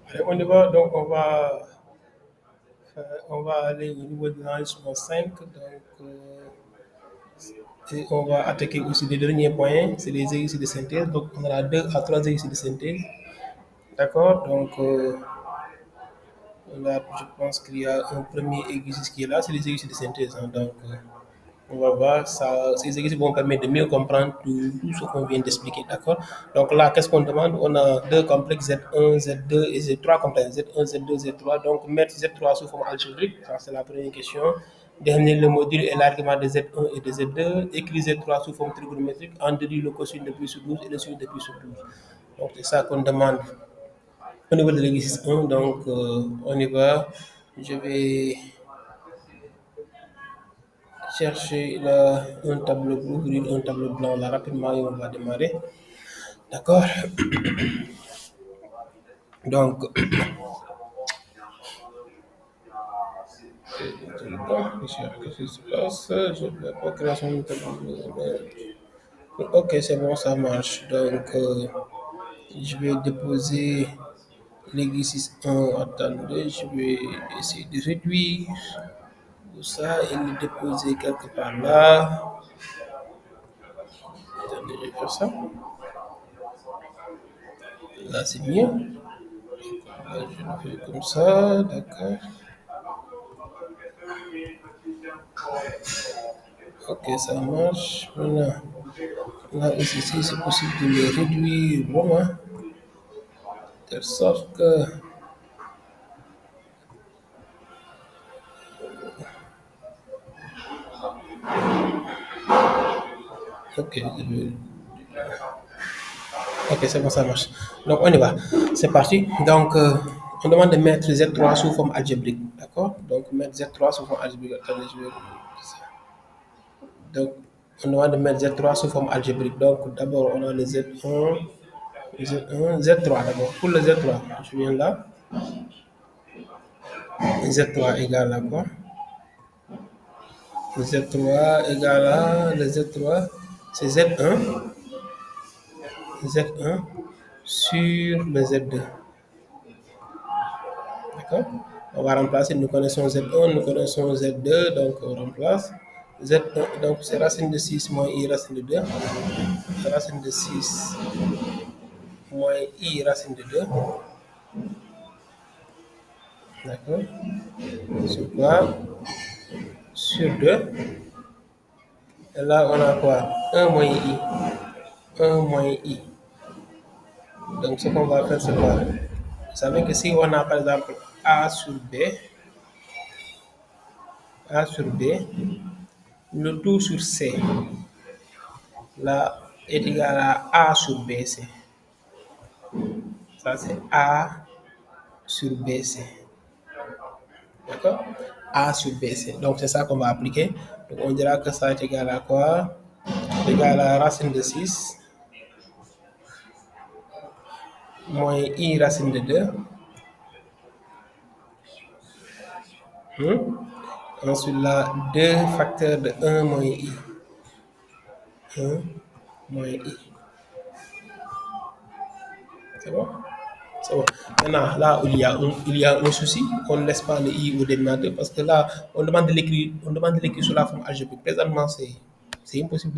Allez, on y va, donc on va aller au niveau de l'enregistrement 5. Et on va attaquer aussi les derniers points, c'est les exercices de synthèse. Donc on aura deux à trois exercices de synthèse. D'accord. Là, je pense qu'il y a un premier exercice qui est là, c'est les exercices de synthèse, hein. On va voir ça. Ces exercices vont permettre de mieux comprendre tout ce qu'on vient d'expliquer. D'accord. Donc là, qu'est-ce qu'on demande? On a deux complexes Z1, Z2 et Z3 complexes. Z1, Z2, Z3. Donc mettre Z3 sous forme algébrique, ça c'est la première question. Déterminer le module et l'argument de Z1 et de Z2. Écrire Z3 sous forme trigonométrique. En déduire le cosine de plus sur 12 et le sin de plus sur 12. Donc c'est ça qu'on demande au niveau de l'exercice 1. Donc on y va. Je vais chercher un tableau pour ouvrir un tableau blanc là rapidement et on va démarrer. D'accord. Donc, qu'est-ce qui se passe? Je ne vais pas création de tableau. Ok, c'est bon, ça marche. Donc, je vais déposer l'exercice 1. Attendez, je vais essayer de réduire tout ça et le déposer quelque part là. Attendez, je vais faire ça. Là, c'est bien. Là, je le fais comme ça. D'accord. Ok, ça marche. Voilà. Là aussi, c'est possible de le réduire vraiment, de telle sorte que. Ok, ok, c'est bon, ça marche. Donc, on y va. C'est parti. Donc, on demande de mettre Z3 sous forme algébrique. D'accord. Donc, mettre Z3 sous forme algébrique. Attendez, je vais. Donc, on demande de mettre Z3 sous forme algébrique. Donc, d'abord, on a le Z1, Z1, Z3 d'abord. Pour le Z3, je viens là. Z3 égale à quoi? Le Z3 égale à le Z3, c'est Z1 sur le Z2. D'accord. On va remplacer, nous connaissons Z1, nous connaissons Z2, donc on remplace. Z1, donc c'est racine de 6 moins I racine de 2. Racine de 6 moins I racine de 2. D'accord. Sur quoi? Sur 2. Et là, on a quoi? Un moins I. Un moins I. Donc, ce qu'on va faire, c'est quoi? Vous savez que si on a par exemple A sur B, le tout sur C, là, est égal à A sur BC. Ça, c'est A sur BC. D'accord. A sur BC. Donc, c'est ça qu'on va appliquer. Donc, on dira que ça est égal à quoi? Égal à racine de 6 moins I racine de 2. Ensuite, là, 2 facteurs de 1 moins I. 1 moins I. C'est bon? C'est bon. Maintenant, là où il y a un souci, on ne laisse pas le I au dénominateur parce que là, on demande de l'écrire sous la forme algébrique. Présentement, c'est impossible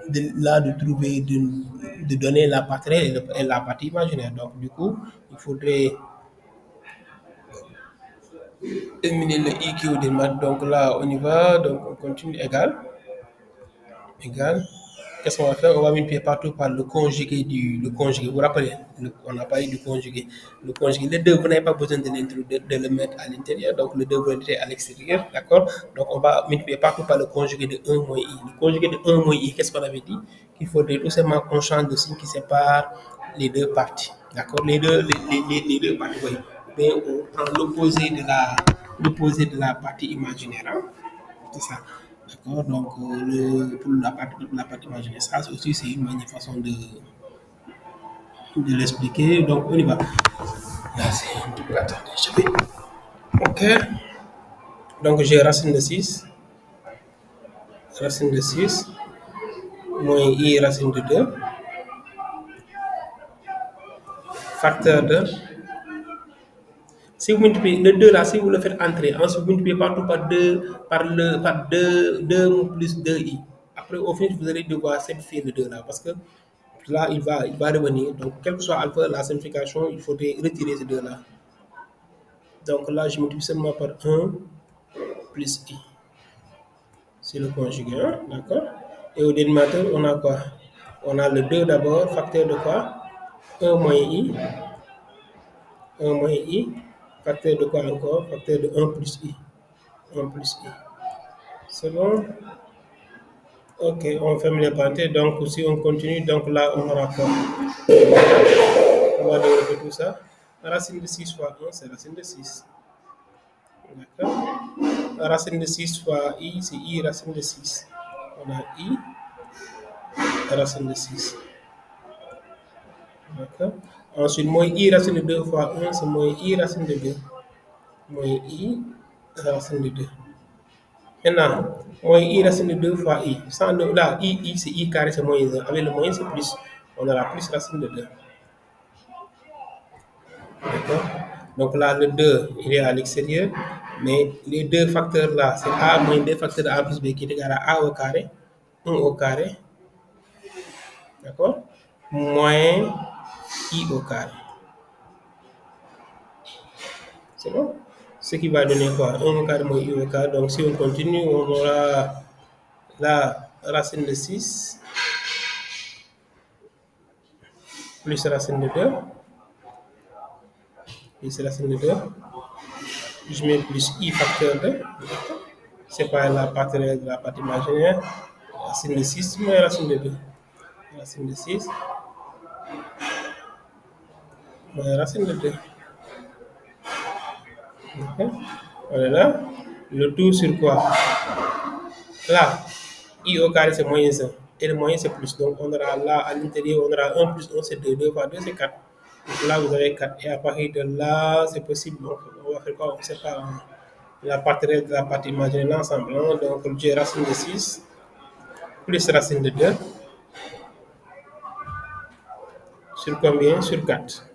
de trouver, de donner la partie réelle et la partie imaginaire. Donc, du coup, il faudrait éliminer le I qui est au dénominateur. Donc là, on y va. Donc, on continue égal. Qu'est-ce qu'on va faire? On va multiplier partout par le conjugué le conjugué. Vous vous rappelez, on a parlé du conjugué. Le conjugué, le 2, vous n'avez pas besoin de le mettre à l'intérieur. Donc, le 2, vous le mettez à l'extérieur. D'accord. Donc, on va multiplier partout par le conjugué de un moins I. Le conjugué de un moins I, qu'est-ce qu'on avait dit? Qu'il faudrait tout simplement qu'on change de signe qui sépare les deux parties. D'accord. Les deux parties, oui. Mais on prend l'opposé de la partie imaginaire, hein. C'est ça. D'accord. Donc, pour la partie imaginaire, ça aussi, c'est une manière façon de l'expliquer. Donc, on y va. Là, c'est un petit peu. Attendez, je vais. Ok. Donc, j'ai racine de 6 moins I racine de 2 facteur de. Si vous multipliez le 2 là, si vous le faites entrer, ensuite vous multipliez partout par 2 par 2 plus 2i. Après, au final, vous allez devoir simplifier le 2 là, parce que là, il va revenir. Donc, quel que soit alpha, la simplification, il faudrait retirer ces deux là. Donc là, je multiplie seulement par un plus i. C'est le conjugué, hein, d'accord? Et au dénominateur, on a quoi? On a le 2 d'abord, facteur de quoi? Un moins i, un moins i, facteur de quoi encore? Facteur de un plus i. Un plus i. C'est bon? Ok, on ferme les parenthèses. Donc, si on continue, donc là, on aura quoi? On va développer tout ça. Racine de 6 fois un, c'est racine de 6. D'accord? Racine de 6 fois i, c'est i racine de 6. On a i racine de 6. D'accord? Ensuite, moins i racine de 2 fois un, c'est moins i racine de 2. Moins i racine de 2. Maintenant, moins i racine de 2 fois i. Sans là, i c'est i carré, c'est moins 1. Avec le moins, c'est plus. On aura plus racine de 2. D'accord? Donc là, le 2, il est à l'extérieur. Mais les deux facteurs là, c'est a moins 2 facteurs de a plus b qui est égal à a au carré. 1 au carré. D'accord? Moins i au carré. C'est bon? Ce qui va donner quoi? 1 au carré moins i au carré. Donc si on continue, on aura la racine de 6 plus racine de 2. Plus racine de 2. Je mets plus i facteur 2. C'est pas la partie réelle de la partie imaginaire. Racine de 6 moins racine de 2. Racine de 6 moins racine de 2. Ok? On est là. Le tout sur quoi? Là, i au carré c'est moins 1. Et le moyen c'est plus. Donc on aura là à l'intérieur, on aura 1 plus 1 c'est 2. 2 fois 2 c'est 4. Donc là vous avez 4. Et à partir de là, c'est possible. Donc on va faire quoi? On sépare la partie réelle de la partie imaginaire l'ensemble. Hein? Donc j'ai racine de 6 plus racine de 2 sur combien? Sur 4.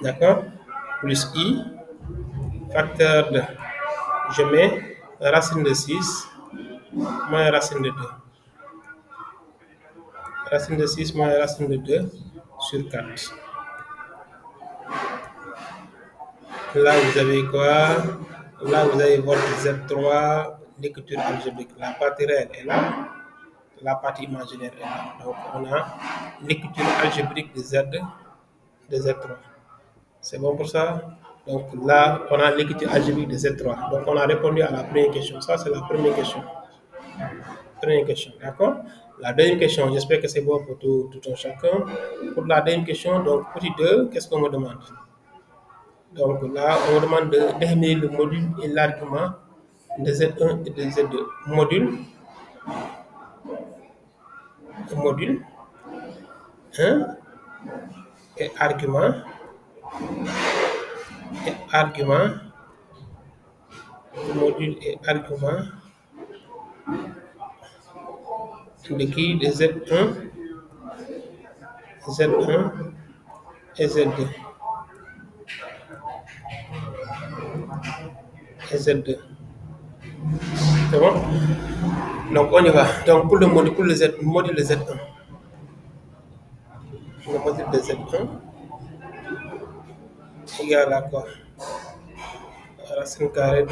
D'accord? Plus i, facteur de, je mets racine de 6 moins racine de 2. Racine de 6 moins racine de 2 sur 4. Là, vous avez quoi? Là, vous avez votre Z3, l'écriture algébrique. La partie réelle est là, la partie imaginaire est là. Donc, on a l'écriture algébrique de Z3. C'est bon pour ça? Donc là, on a l'écriture algébrique de Z3. Donc, on a répondu à la première question. Ça, c'est la première question. Première question, d'accord? La deuxième question, j'espère que c'est bon pour tout un chacun. Pour la deuxième question, donc, petit 2, qu'est-ce qu'on me demande? Donc là, on me demande de déterminer le module et l'argument de Z1 et de Z2. Module 1 et argument, module et argument de qui? De Z1 et Z2. Et Z2. C'est bon? Donc on y va. Donc pour le module, module de Z1. Le module de Z1 égale à quoi? Racine carrée,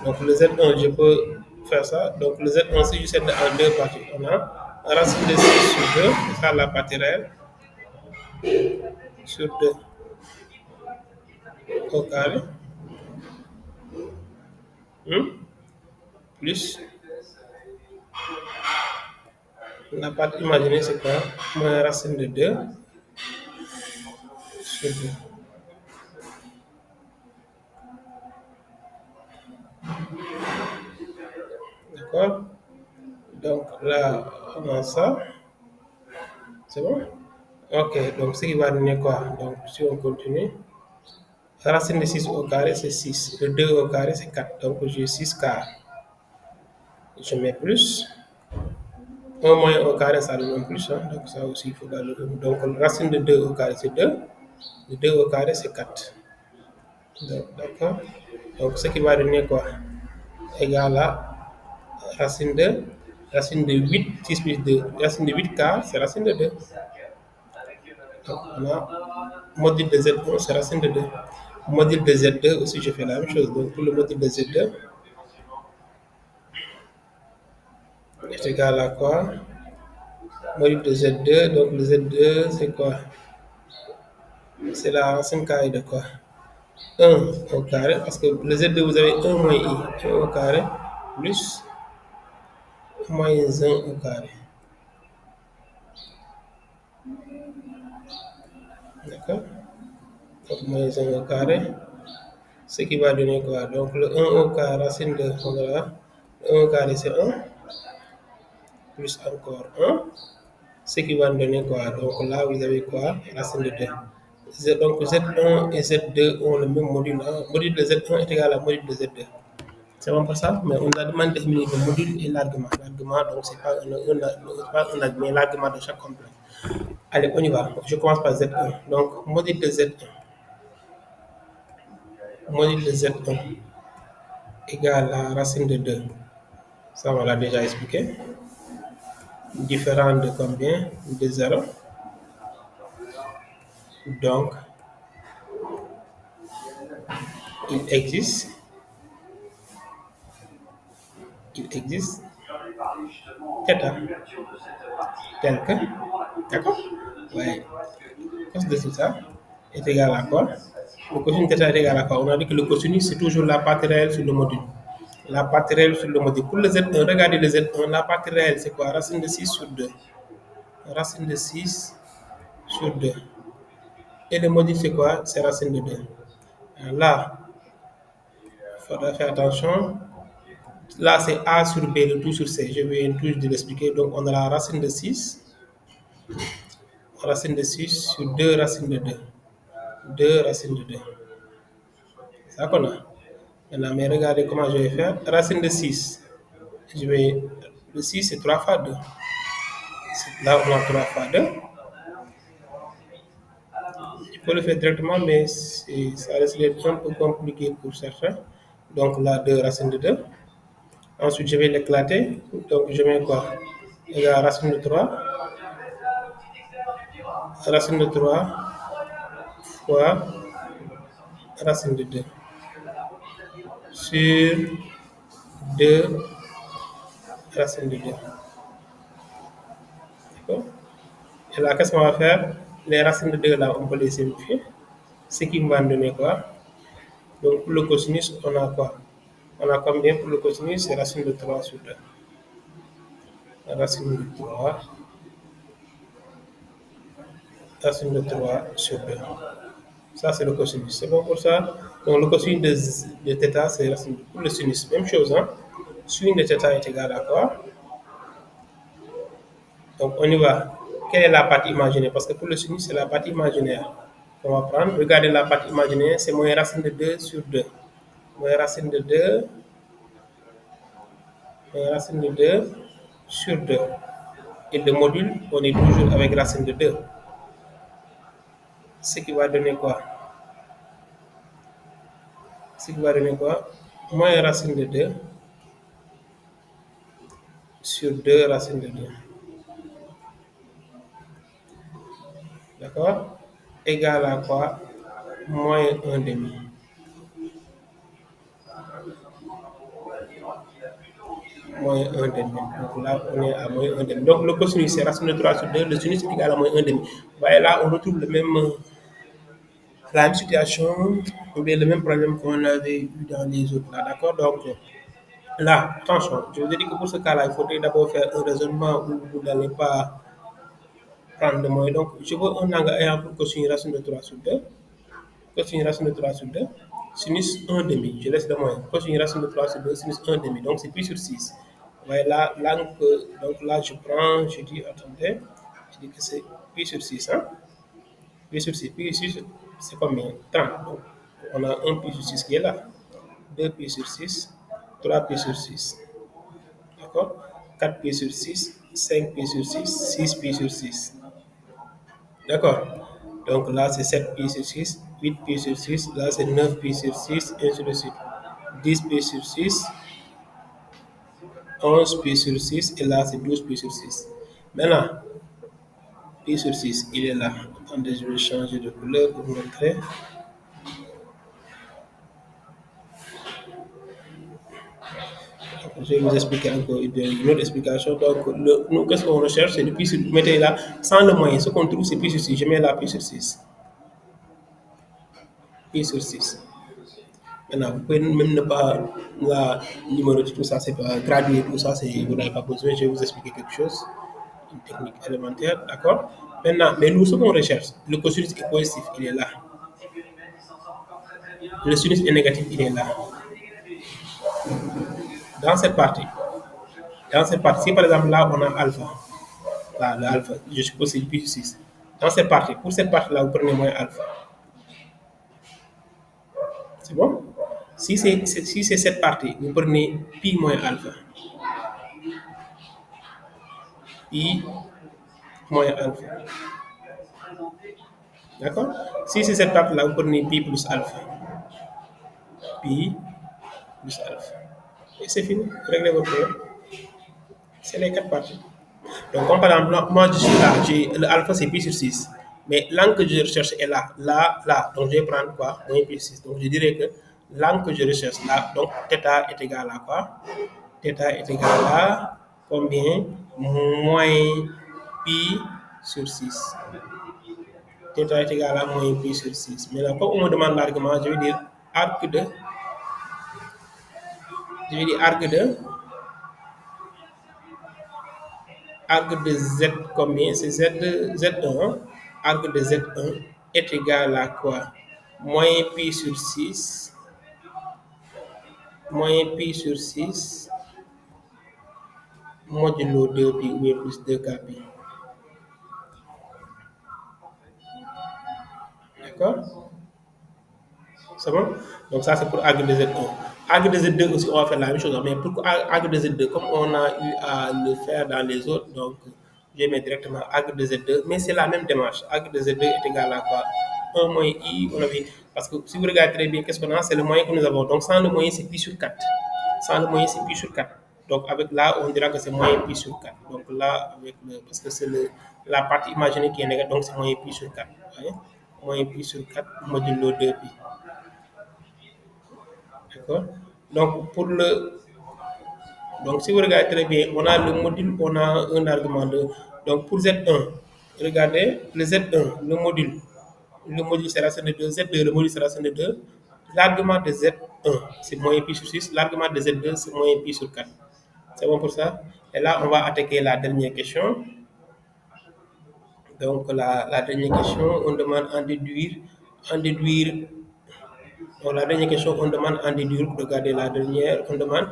donc le Z1, je peux faire ça. Donc le Z1, si je scinde en deux parties, on a racine de 6 sur 2, c'est ça la partie réelle, sur 2 au carré, plus la partie imaginée, c'est quoi? Moins racine de 2 sur 2. D'accord? Donc là, on a ça. C'est bon? Ok, donc ce qui va donner quoi? Donc si on continue, racine de 6 au carré, c'est 6. Le 2 au carré, c'est 4. Donc j'ai 6 quarts. Je mets plus. Un moins au carré, ça donne un plus, hein, donc ça aussi, il faut garder. Donc, racine de 2 au carré, c'est 2. De 2 au carré, c'est 4. D'accord. Donc, ce qui va donner quoi? Égal à racine de 8, 6 plus 2. Racine de 8 quarts, c'est racine de 2. Donc, on a module de Z1, c'est racine de 2. Module de Z2 aussi, je fais la même chose. Donc, pour le module de Z2 est égal à quoi? Module de Z2, donc le Z2, c'est quoi? C'est la racine carrée de quoi? 1 au carré, parce que le Z2, vous avez 1 moins I, 1 au carré, plus moins 1 au carré. D'accord? Donc, moins 1 au carré, ce qui va donner quoi? Donc, le 1 au carré, racine de, voilà, le 1 au carré, c'est 1, plus encore 1, ce qui va nous donner quoi? Donc, là, vous avez quoi? Racine de 2. Donc, Z1 et Z2 ont le même module, hein. Module de Z1 est égal à module de Z2. C'est bon pour ça, mais on a demandé de déterminer le module et l'argument. L'argument, donc, c'est pas un argument, l'argument de chaque complexe. Allez, on y va. Je commence par Z1. Donc, module de Z1. Module de Z1 égale à racine de 2. Ça, on l'a déjà expliqué. Différent de combien? De 0. Donc, il existe θ tel que, d'accord? Ouais. Cos de θ est égal à quoi? Le cosinus θ est égal à quoi? On a dit que le cosinus, c'est toujours la partie réelle sur le module. La partie réelle sur le module. Pour le Z1, regardez le Z1, la partie réelle, c'est quoi? Racine de 6 sur 2. Racine de 6 sur 2. Et le module, c'est quoi? C'est racine de 2. Là, il faudra faire attention. Là, c'est A sur B, le tout sur C. Je vais toujours de l'expliquer. Donc, on a la racine de 6 sur 2 racines de 2. 2 racines de 2. C'est ça qu'on a. Maintenant, mais regardez comment je vais faire. Racine de 6. Le 6, c'est 3 fois 2. Là, on a 3 fois 2. Je peux le faire directement, mais ça risque d'être un peu compliqué pour certains. Donc là, 2 racines de 2. Ensuite, je vais l'éclater. Donc, je mets quoi? Égal racine de 3. Racine de 3 fois racine de 2 sur 2 racine de 2. D'accord? Et là, qu'est-ce qu'on va faire? Les racines de 2, là, on peut les simplifier. Ce qui va me donner quoi? Donc, pour le cosinus, on a quoi? On a combien pour le cosinus? C'est racine de 3 sur 2. Racine de 3, racine de 3 sur 2. Ça, c'est le cosinus. C'est bon pour ça? Donc, le cosinus de θ, c'est racine de... Pour le sinus, même chose, hein? Sin de θ est égal à quoi? Donc, on y va. Quelle est la partie imaginaire? Parce que pour le sinus, c'est la partie imaginaire. On va prendre, regardez la partie imaginaire, c'est moins racine de 2 sur 2. Moins racine de 2, moins racine de 2 sur 2. Et le module, on est toujours avec racine de 2. Ce qui va donner quoi? Ce qui va donner quoi? Moins racine de 2 sur 2 racine de 2. D'accord? Égal à quoi? Moins 1 demi. Moins 1 demi. Donc là, on est à moins 1 demi. Donc le cosinus, c'est racine de 3 sur 2. Le sinus est égal à moins 1 demi. Vous voyez là, on retrouve la même situation, ou bien le même problème qu'on avait eu dans les autres là. D'accord? Donc là, attention, je vous ai dit que pour ce cas-là, il faudrait d'abord faire un raisonnement où vous n'allez pas prendre de moyens. Donc, je veux un angle ayant pour cosinus racine de 3 sur 2. Cosinus racine de 3 sur 2. Sinus 1 demi. Je laisse le moyen. Cosinus racine de 3 sur 2. Sinus 1 demi. Donc, c'est pi sur 6. Ouais, là, donc là, je prends, je dis, attendez, je dis que c'est pi sur 6. Hein? Pi sur 6. Pi sur 6, c'est combien? 30. Donc, on a 1 pi sur 6 qui est là. 2 pi sur 6. 3 pi sur 6. D'accord? 4 pi sur 6. 5 pi sur 6, 6 pi sur 6. D'accord? Donc là, c'est 7 pi sur 6, 8 pi sur 6, là, c'est 9 pi sur 6, et ainsi de suite. 10 pi sur 6, 11 pi sur 6, et là, c'est 12 pi sur 6. Maintenant, pi sur 6, il est là. Attendez, je vais changer de couleur pour vous montrer. Je vais vous expliquer encore une autre explication. Donc, nous, qu'est-ce qu'on recherche? C'est le pi sur, mettez là, sans le moyen. Ce qu'on trouve, c'est pi sur 6. Je mets là pi sur 6. Pi sur 6. Maintenant, vous pouvez même ne pas la numéroter tout ça, c'est pas graduer tout ça, vous n'avez pas besoin. Je vais vous expliquer quelque chose, une technique élémentaire, d'accord? Maintenant, mais nous, ce qu'on recherche, le cosinus est positif, il est là. Le sinus est négatif, il est là. Dans cette partie, si par exemple là, on a alpha, là, le alpha, je suppose que c'est pi sur 6. Dans cette partie, pour cette partie-là, vous prenez moins alpha. C'est bon? Si c'est cette partie, vous prenez pi moins alpha. Pi moins alpha. D'accord? Si c'est cette partie-là, vous prenez pi plus alpha. Pi plus alpha. Et c'est fini. Réglez votre problème. C'est les quatre parties. Donc, comme par exemple, moi, je suis là. Le alpha, c'est pi sur 6. Mais l'angle que je recherche est là. Là, là. Donc, je vais prendre quoi? Moins pi sur 6. Donc, je dirais que l'angle que je recherche là, donc, θ est égal à quoi? θ est égal à combien? Moins pi sur 6. θ est égal à moins pi sur 6. Maintenant, quand on me demande l'argument, je vais dire arc de, arc de Z combien? C'est Z1. Arc de Z1 est égal à quoi? Moins pi sur 6. Moins pi sur 6 modulo 2 pi ou bien plus 2k pi. D'accord? C'est bon? Donc ça, c'est pour arc de Z1. Arc de Z2 aussi, on va faire la même chose. Mais pour arc de Z2, comme on a eu à le faire dans les autres, donc je vais mettre directement arc de Z2. Mais c'est la même démarche. Arc de Z2 est égal à quoi? 1 moins I, on avait. Parce que si vous regardez très bien, qu'est-ce qu'on a? C'est le moyen que nous avons. Donc sans le moyen, c'est pi sur 4. Sans le moyen, c'est pi sur 4. Donc avec là, on dira que c'est moins pi sur 4. Donc là, avec parce que c'est la partie imaginée qui est négative, donc c'est moins pi sur 4. Vous voyez? Moins pi sur 4 modulo 2 pi. D'accord? Donc, donc, si vous regardez très bien, on a le module, on a un argument de. Donc, pour Z1, regardez, le Z1, le module c'est racine de 2, Z2, le module c'est racine de 2. L'argument de Z1, c'est moins pi sur 6. L'argument de Z2, c'est moins pi sur 4. C'est bon pour ça? Et là, on va attaquer la dernière question. Donc, la dernière question, on demande en déduire. Donc, la dernière question, on demande en déduire. Regardez la dernière, on demande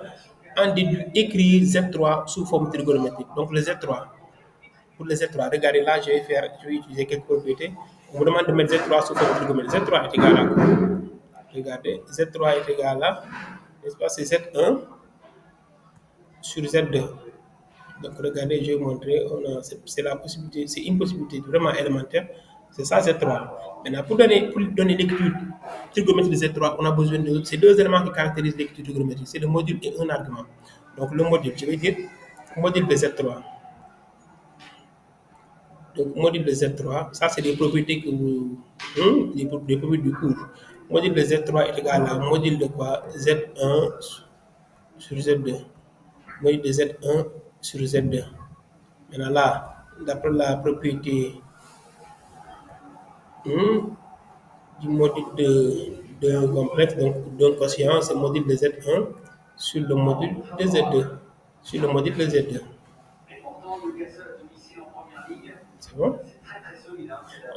en déduire, écrire Z3 sous forme trigonométrique. Donc, le Z3, pour le Z3, regardez là, je vais utiliser quelques propriétés. On me demande de mettre Z3 sous forme trigonométrique. Z3 est égal à quoi? Regardez, Z3 est égal à, n'est-ce pas, c'est Z1 sur Z2. Donc, regardez, je vais vous montrer, c'est la possibilité, c'est une possibilité vraiment élémentaire. C'est ça, Z3. Maintenant, pour donner l'écriture trigonométrique de Z3, on a besoin de ces deux éléments qui caractérisent l'écriture trigonométrique. C'est le module et un argument. Donc, le module, je vais dire module de Z3. Donc, module de Z3, ça, c'est des propriétés que des propriétés du cours. Module de Z3 est égal à module de quoi? Z1 sur Z2. Module de Z1 sur Z2. Maintenant là, d'après la propriété du module d'un complexe, donc d'un quotient, c'est le module de Z1 sur le module de Z2. Sur le module de Z2. C'est bon?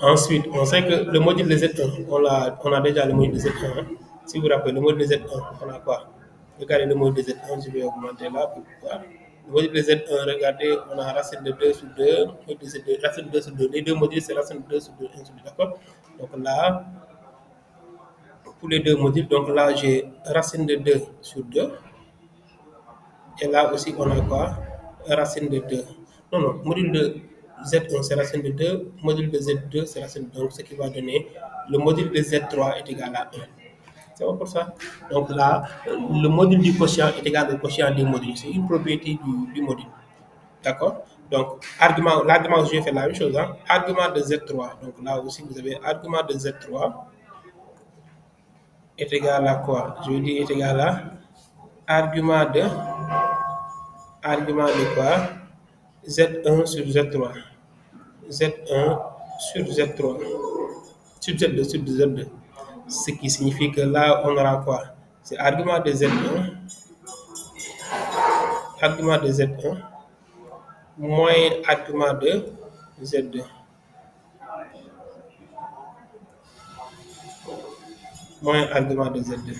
Ensuite, on sait que le module de Z1, on a déjà le module de Z1. Hein. Si vous vous rappelez, le module de Z1, on a quoi? Regardez le module de Z1, je vais augmenter là pour voir. Le module de Z1, regardez, on a racine de 2 sur 2, module de Z2, racine de 2 sur 2. Les deux modules, c'est racine de 2 sur 2, 1 sur 2, d'accord? Donc là, pour les deux modules, donc là, j'ai racine de 2 sur 2. Et là aussi, on a quoi? Racine de 2. Non, non, module de Z1 c'est racine de 2, module de Z2 c'est racine de 2, donc ce qui va donner le module de Z3 est égal à 1. C'est bon pour ça. Donc là, le module du quotient est égal au quotient des modules. C'est une propriété du module. D'accord. Donc, l'argument, je vais faire la même chose. Hein. Argument de Z3. Donc là aussi, vous avez argument de Z3 est égal à quoi? Je veux dire est égal à argument de, argument de quoi? Z1 sur Z3. Z1 sur Z3. Sur Z2 sur Z2. Ce qui signifie que là, on aura quoi? C'est argument de Z1, argument de Z1 moins argument de Z2 moins argument de Z2.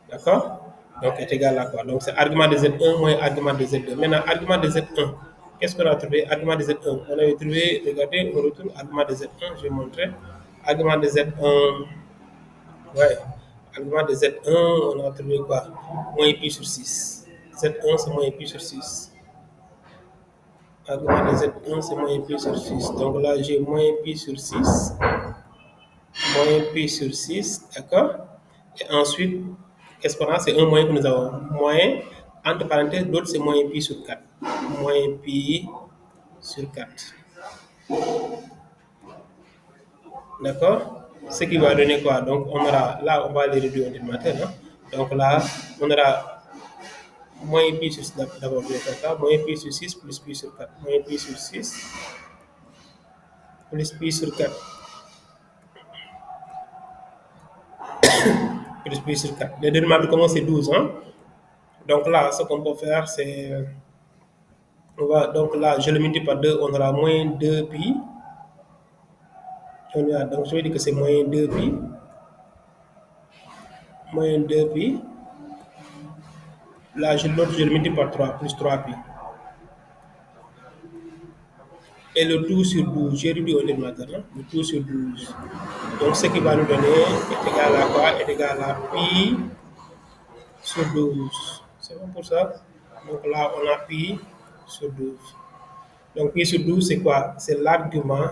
D'accord. Donc est égal à quoi? Donc c'est argument de Z1 moins argument de Z2. Maintenant, argument de Z1, qu'est-ce qu'on a trouvé? Argument de Z1, on avait trouvé, regardez, on retrouve argument de Z1, je vais montrer. Argument de Z1, ouais. Argument de Z1, on a trouvé quoi? Moins pi sur 6. Z1, c'est moins pi sur 6. Argument de Z1, c'est moins pi sur 6. Donc là, j'ai moins pi sur 6. Moins pi sur 6, d'accord. Et ensuite, qu'est-ce qu'on a? C'est un moyen que nous avons. Moins, entre parenthèses, l'autre c'est moins pi sur 4. Moins pi sur 4. D'accord. Ce qui va donner quoi? Donc on aura, là on va les réduire en dénominateur. Hein? Donc là, on aura moins pi sur 6, d'abord je vais faire ça. Moins pi sur 6 plus pi sur 4. Moins pi sur 6 plus pi sur 4. Plus pi sur 4. Le dénominateur comment c'est 12. Hein? Donc là, ce qu'on peut faire, c'est donc là, je le multiplie par 2, on aura moins 2 pi. Donc je vais dire que c'est moins 2 pi. Moins 2 pi. Là, l'autre, je le multiplie par 3, plus 3 pi. Et le tout sur 12, j'ai réduit au dénominateur, hein? Le tout sur 12. Donc ce qui va nous donner est égal à quoi? Est égal à pi sur 12. C'est bon pour ça? Donc là, on a pi sur 12. Donc pi sur 12, c'est quoi? C'est l'argument.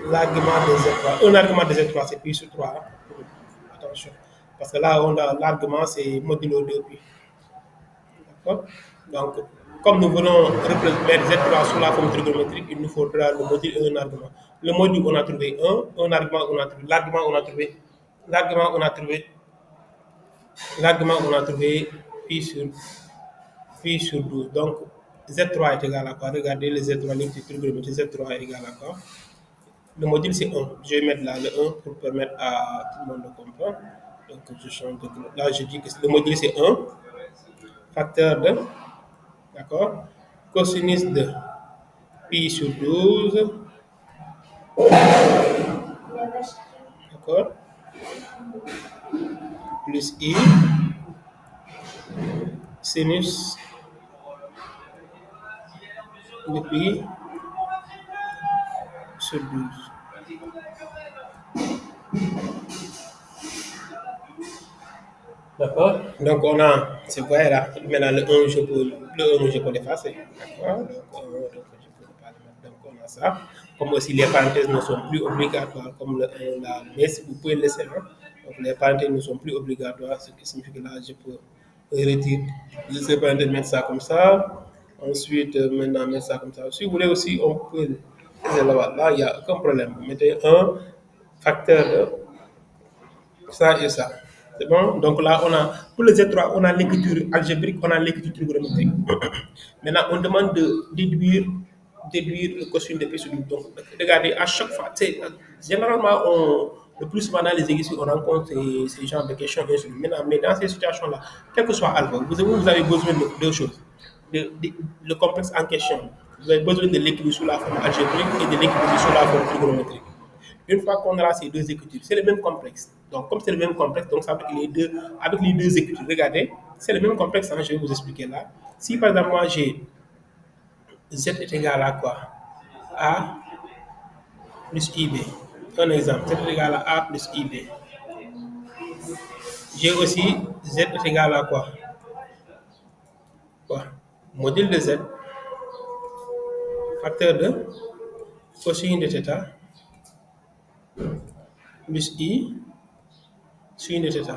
L'argument de Z3. Un argument de Z3, c'est pi sur 3. Hein. Attention. Parce que là, on a l'argument, c'est modulo 2 pi. D'accord. Donc, comme nous voulons représenter Z3 sous la forme trigonométrique, il nous faudra le module et un argument. Le module, on a trouvé un argument, on a trouvé l'argument, on a trouvé l'argument, on a trouvé l'argument, on a trouvé pi sur 12. Donc, Z3 est égal à quoi? Regardez les Z3, les trigonométrie Z3 est égal à quoi? Le module, c'est 1. Je vais mettre là le 1 pour permettre à tout le monde de comprendre. Donc, je change de... Là, je dis que le module, c'est 1. Facteur de... D'accord. Cosinus de pi sur 12. D'accord. Plus i. Sinus de pi sur 12. D'accord. Donc on a, c'est vrai là, maintenant je peux l'effacer. D'accord. Donc, je peux pas le mettre. Donc on a ça. Comme aussi les parenthèses ne sont plus obligatoires comme le 1 là, mais vous pouvez le laisser là. Donc les parenthèses ne sont plus obligatoires, ce qui signifie que là je peux retirer les parenthèses, mettre ça comme ça. Ensuite, maintenant mettre ça comme ça. Si vous voulez aussi, on peut là, il n'y a aucun problème. Vous mettez un facteur de ça et ça. C'est bon? Donc là, on a, pour le Z3, on a l'écriture algébrique, on a l'écriture trigonométrique. Maintenant, on demande de déduire le cosinus de P sur 12. Donc, regardez, à chaque fois, généralement, le plus souvent dans les exercices, on rencontre ces genres de questions. Maintenant, mais dans ces situations-là, quel que soit alpha, vous avez besoin de deux choses. Le complexe en question, vous avez besoin de l'équilibre sous la forme algébrique et de l'équilibre sous la forme trigonométrique. Une fois qu'on aura ces deux écritures, c'est le même complexe. Donc, comme c'est le même complexe, donc ça veut dire que avec les deux écritures, regardez, c'est le même complexe, hein, je vais vous expliquer là. Si par exemple, moi j'ai Z est égal à quoi? A plus IB. Un exemple, Z est égal à A plus IB. J'ai aussi Z est égal à quoi? Module de Z facteur de cosine de θ plus I sin de θ.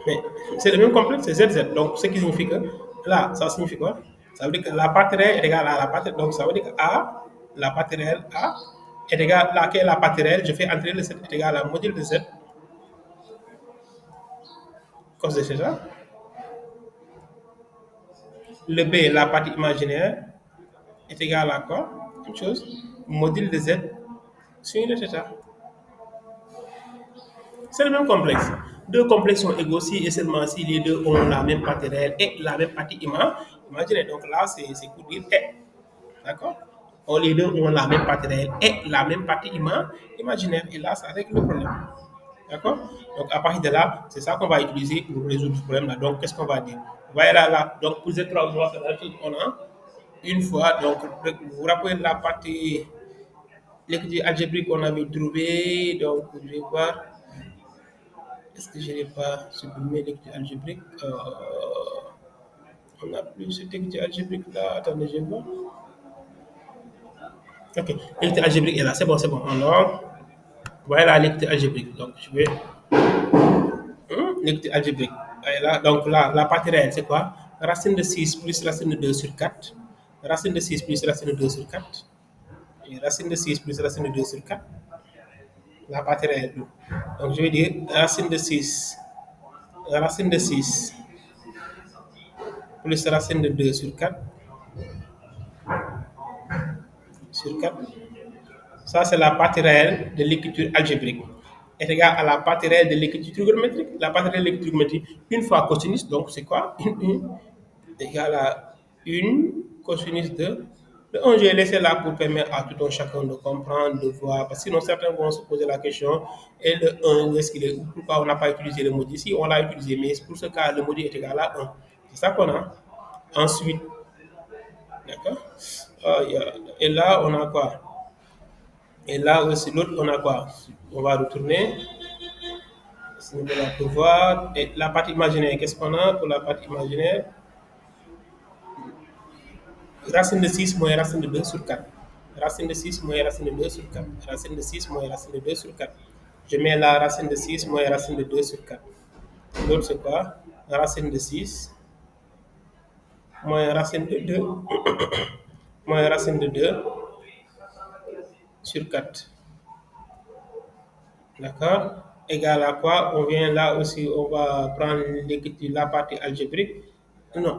Mais c'est le même complexe, c'est ZZ. Donc, ce qui signifie que là, ça signifie quoi? Ça veut dire que la partie réelle est égale à la partie. Donc, ça veut dire que A, la partie réelle A, est égale à laquelle la partie réelle, je fais entrer le Z est égal à module de Z cos de θ. Le B, la partie imaginaire, est égal à quoi? Une chose, module de Z sin de θ. C'est le même complexe. Deux complexes sont égaux si et seulement si les deux ont la même partie réelle et la même partie imaginaire. Donc là, c'est pour dire et. D'accord. Or, les deux ont la même partie réelle et la même partie imaginaire. Et là, ça règle le problème. D'accord. Donc, à partir de là, c'est ça qu'on va utiliser pour résoudre ce problème-là. Donc, qu'est-ce qu'on va dire? Voilà là. Donc, pour ces trois, on a une fois. Donc, vous vous rappelez la partie l'écriture algébrique qu'on avait trouvée. Donc, je vais voir. Est-ce que je n'ai pas supprimé l'écriture algébrique? On n'a plus cette écriture algébrique là. Attendez, je vais voir. Ok, l'écriture algébrique est là. C'est bon, c'est bon. Alors, voilà l'écriture algébrique. Donc, je vais. L'écriture algébrique. Elle est là. Donc, là, la partie réelle, c'est quoi? Racine de 6 plus racine de 2 sur 4. Racine de 6 plus racine de 2 sur 4. Et racine de 6 plus racine de 2 sur 4. La partie réelle. Donc, je vais dire racine de 6. Racine de 6 plus racine de 2 sur 4. Sur 4. Ça, c'est la partie réelle de l'écriture algébrique. Est égale à la partie réelle de l'écriture trigonométrique. La partie réelle de l'écriture trigonométrique, une fois cosinus, donc c'est quoi? Une égale à une cosinus de 1. Je vais laisser là pour permettre à tout un chacun de comprendre, de voir. Parce que sinon, certains vont se poser la question, et le 1, où est-ce qu'il est? Pourquoi on n'a pas utilisé le mot ici? On l'a utilisé, mais pour ce cas, le mot est égal à 1. C'est ça qu'on a. Ensuite, d'accord. Et là, on a quoi? Et là aussi, l'autre, on a quoi? On va retourner. Ce niveau-là pour voir. Et la partie imaginaire, qu'est-ce qu'on a pour la partie imaginaire? Racine de 6 moins racine de 2 sur 4. Racine de 6 moins racine de 2 sur 4. Racine de 6 moins racine de 2 sur 4. Je mets la racine de 6 moins racine de 2 sur 4. L'autre, c'est quoi? Racine de 6 moins racine de 2 moins racine de 2 sur 4. D'accord? Égal à quoi? On vient là aussi, on va prendre l'écriture, la partie algébrique. Non,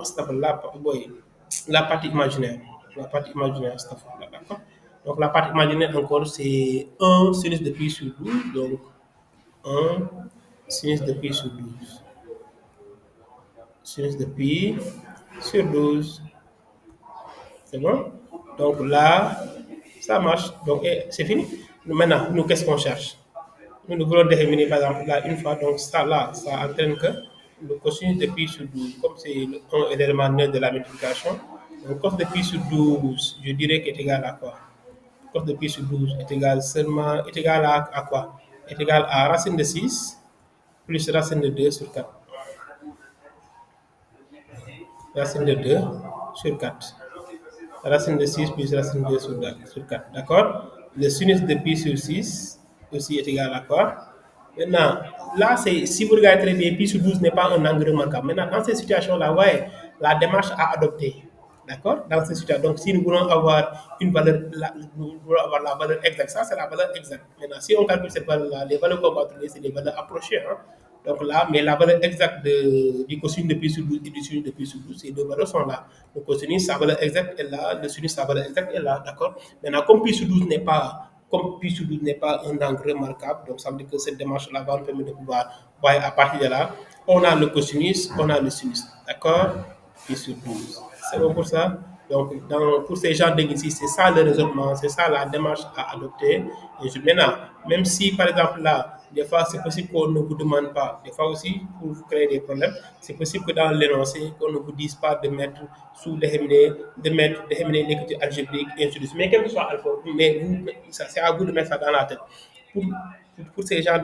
la partie imaginaire. La partie imaginaire, d'accord? Donc la partie imaginaire encore, c'est un sinus de pi sur 12. Donc un sinus de pi sur 12. Sinus de pi sur 12. C'est bon? Donc là, ça marche. Donc c'est fini. Maintenant, nous, qu'est-ce qu'on cherche? Nous voulons déterminer par exemple là une fois, donc ça là, ça entraîne que le cosinus de pi sur 12, comme c'est un élément neutre de la multiplication, le cos de pi sur 12, je dirais qu'est égal à quoi? Cos de pi sur 12 est égal seulement, est égal à quoi? Est égal à racine de 6 plus racine de 2 sur 4. Racine de 2 sur 4. Racine de 6 plus racine de 2 sur 4. D'accord? Le sinus de pi sur 6 aussi est égal à quoi? Maintenant, là, si vous regardez très bien, pi sur 12 n'est pas un angle remarquable. Maintenant, dans ces situations-là, ouais, la démarche à adopter. D'accord? Dans ces situations. Donc, si nous voulons avoir une valeur, nous voulons avoir la valeur exacte, ça, c'est la valeur exacte. Maintenant, si on calcule cette valeur-là, les valeurs qu'on va trouver, c'est des valeurs approchées. Hein? Donc là, mais la valeur exacte du cosinus de pi sur 12 et du sinus de pi sur 12, ces deux valeurs sont là. Le cosinus, sa valeur exacte est là, le sinus, sa valeur exacte est là. D'accord? Maintenant, comme pi sur 12 n'est pas comme pi sur 12 n'est pas un angle remarquable, donc ça veut dire que cette démarche-là va nous permettre de pouvoir voir à partir de là, on a le cosinus, on a le sinus. D'accord? Pi sur 12. C'est bon pour ça? Donc, pour ces genres d'exercices, c'est ça le raisonnement, c'est ça la démarche à adopter. Et maintenant, même si par exemple là, des fois c'est possible qu'on ne vous demande pas, des fois aussi pour vous créer des problèmes, c'est possible que dans l'énoncé, qu'on ne vous dise pas de mettre sous déterminé, de mettre déterminé l'écriture algébrique, et ainsi de suite. Mais quel que soit alpha, mais vous, c'est à vous de mettre ça dans la tête. Pour ces genres,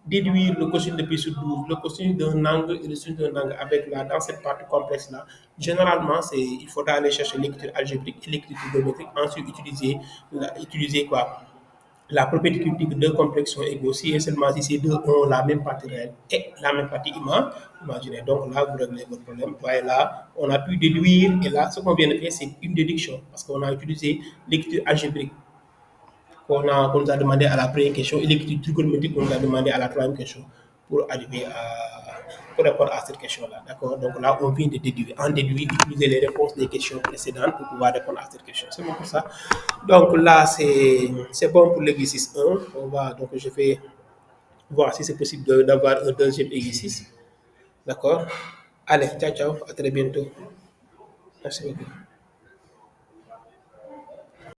déduire le cosinus de pi sur 12, le cosinus d'un angle et le sinus d'un angle avec là, dans cette partie complexe-là, généralement, il faudra aller chercher l'écriture algébrique et l'écriture trigonométrique, ensuite utiliser quoi? La propriété critique que deux complexes sont égaux si et seulement si ces deux ont la même partie réelle et la même partie imaginaire. Donc là, vous réglez votre problème. Vous voyez là, on a pu déduire et là, ce qu'on vient de faire, c'est une déduction parce qu'on a utilisé l'écriture algébrique qu'on nous a demandé à la première question et l'écriture trigonométrique qu'on nous a demandé à la troisième question pour arriver pour répondre à cette question-là. D'accord? Donc là, on vient de déduire. En déduire, utiliser les réponses des questions précédentes pour pouvoir répondre à cette question. C'est bon pour ça. Donc là, c'est bon pour l'exercice 1. Donc je vais voir si c'est possible d'avoir un deuxième exercice. D'accord? Allez, ciao, ciao. À très bientôt. Merci beaucoup.